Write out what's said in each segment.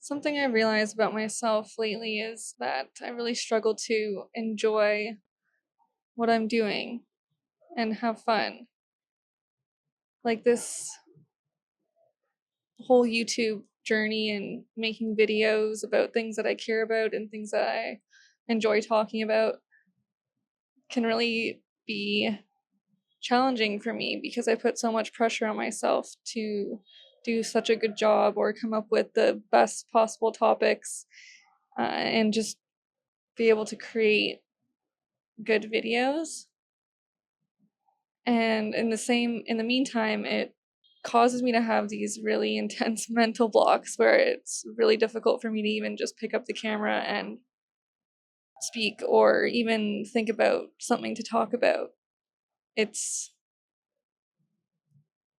Something I've realized about myself lately is that I really struggle to enjoy what I'm doing and have fun. Like this whole YouTube journey and making videos about things that I care about and things that I enjoy talking about can really be challenging for me because I put so much pressure on myself to do such a good job or come up with the best possible topics and just be able to create good videos. And in the meantime, it causes me to have these really intense mental blocks where it's really difficult for me to even just pick up the camera and speak or even think about something to talk about. It's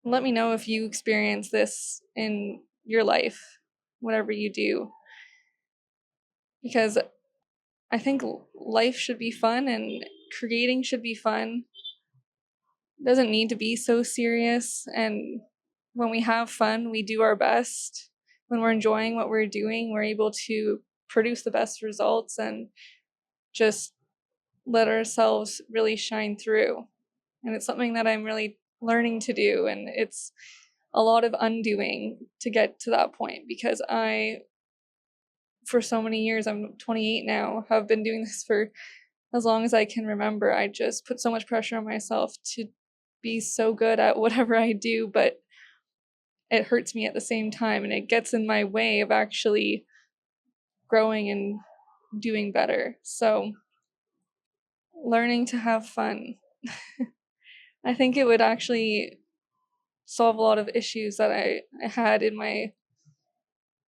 Let me know if you experience this in your life, whatever you do, because I think life should be fun and creating should be fun. It doesn't need to be so serious, and when we have fun, we do our best. When we're enjoying what we're doing, we're able to produce the best results and just let ourselves really shine through. And it's something that I'm really learning to do, and it's a lot of undoing to get to that point because for so many years, I'm 28 now, have been doing this for as long as I can remember. I just put so much pressure on myself to be so good at whatever I do, but it hurts me at the same time and it gets in my way of actually growing and doing better. So, learning to have fun. I think it would actually solve a lot of issues that I had in my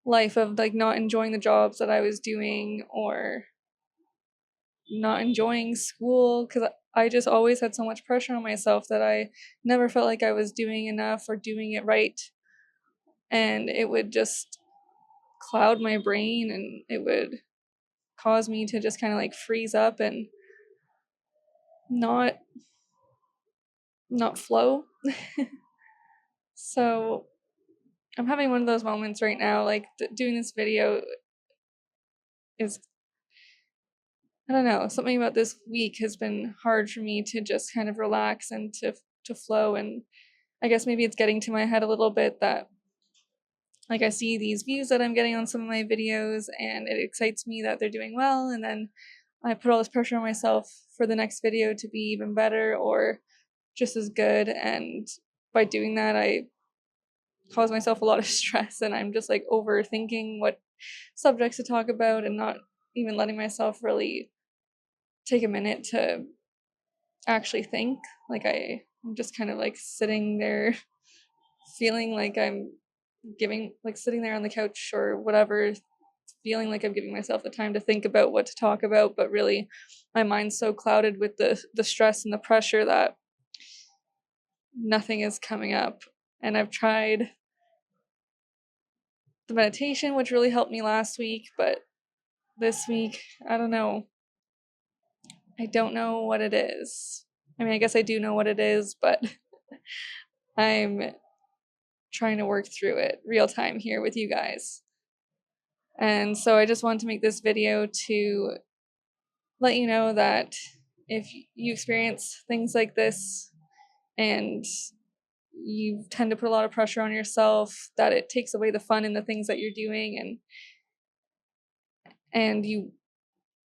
life of like not enjoying the jobs that I was doing or not enjoying school because I just always had so much pressure on myself that I never felt like I was doing enough or doing it right. And it would just cloud my brain and it would cause me to just kind of like freeze up and not not flow. So I'm having one of those moments right now. Like doing this video is, I don't know, something about this week has been hard for me to just kind of relax and to flow. And I guess maybe it's getting to my head a little bit that like I see these views that I'm getting on some of my videos and it excites me that they're doing well, and then I put all this pressure on myself for the next video to be even better or just as good, and by doing that I cause myself a lot of stress and I'm just like overthinking what subjects to talk about and not even letting myself really take a minute to actually think. I'm just kind of like sitting there feeling like I'm giving like sitting there on the couch or whatever, feeling like I'm giving myself the time to think about what to talk about, but really my mind's so clouded with the stress and the pressure that nothing is coming up. And I've tried the meditation, which really helped me last week, but this week, I don't know. I don't know what it is. I mean, I guess I do know what it is, but I'm trying to work through it real time here with you guys. And so I just wanted to make this video to let you know that if you experience things like this and you tend to put a lot of pressure on yourself, that it takes away the fun in the things that you're doing, and you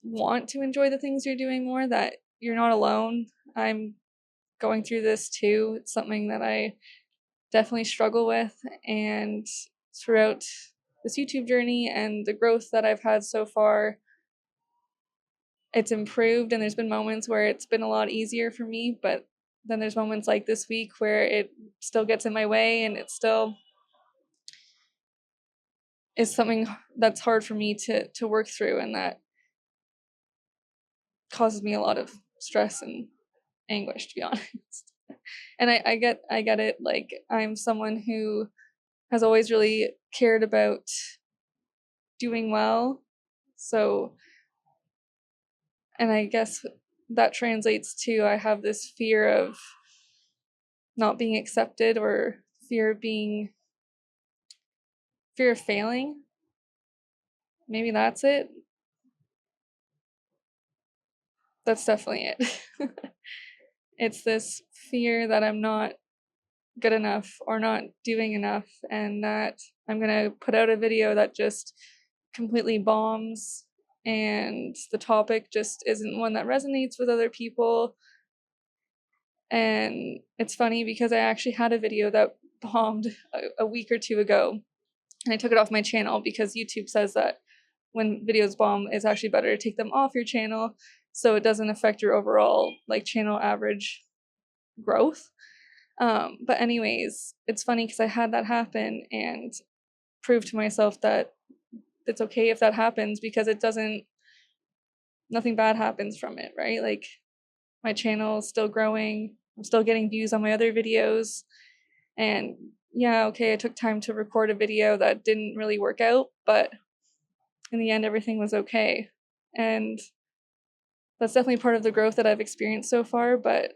want to enjoy the things you're doing more, that you're not alone. I'm going through this too. It's something that I definitely struggle with, and throughout this YouTube journey and the growth that I've had so far, it's improved, and there's been moments where it's been a lot easier for me, but then there's moments like this week where it still gets in my way and it still is something that's hard for me to work through, and that causes me a lot of stress and anguish, to be honest. And I get it. Like, I'm someone who has always really cared about doing well. So, and I guess that translates to I have this fear of not being accepted or fear of failing. maybe that's it. That's definitely it. It's this fear that I'm not good enough or not doing enough, and that I'm gonna put out a video that just completely bombs, and the topic just isn't one that resonates with other people. And it's funny because I actually had a video that bombed a week or two ago, and I took it off my channel because YouTube says that when videos bomb, it's actually better to take them off your channel so it doesn't affect your overall like channel average growth. But anyways, it's funny because I had that happen and proved to myself that it's okay if that happens, because it doesn't, nothing bad happens from it, right? Like, my channel is still growing. I'm still getting views on my other videos. And yeah, okay, I took time to record a video that didn't really work out, but in the end, everything was okay. And that's definitely part of the growth that I've experienced so far. But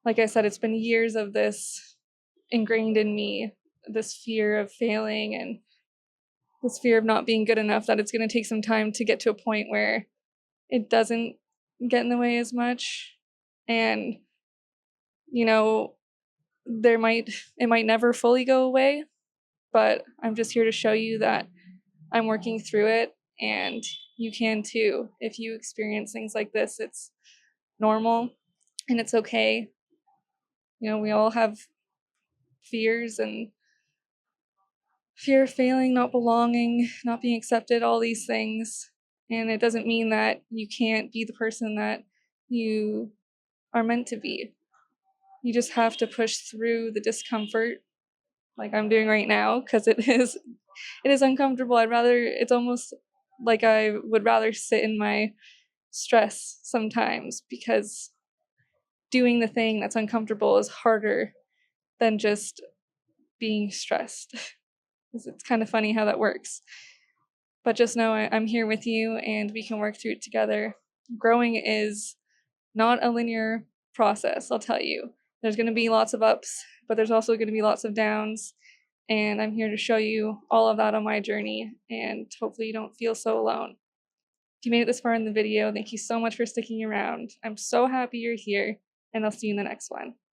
like I said, it's been years of this ingrained in me, this fear of failing and this fear of not being good enough, that it's going to take some time to get to a point where it doesn't get in the way as much. And, you know, it might never fully go away, but I'm just here to show you that I'm working through it, and you can too. If you experience things like this, it's normal and it's okay. You know, we all have fears, and fear of failing, not belonging, not being accepted, all these things. And it doesn't mean that you can't be the person that you are meant to be. You just have to push through the discomfort like I'm doing right now, because it is uncomfortable. It's almost like I would rather sit in my stress sometimes, because doing the thing that's uncomfortable is harder than just being stressed. It's kind of funny how that works. But just know I'm here with you and we can work through it together. Growing is not a linear process, I'll tell you. There's going to be lots of ups, but there's also going to be lots of downs. And I'm here to show you all of that on my journey, and hopefully you don't feel so alone. If you made it this far in the video, thank you so much for sticking around. I'm so happy you're here, and I'll see you in the next one.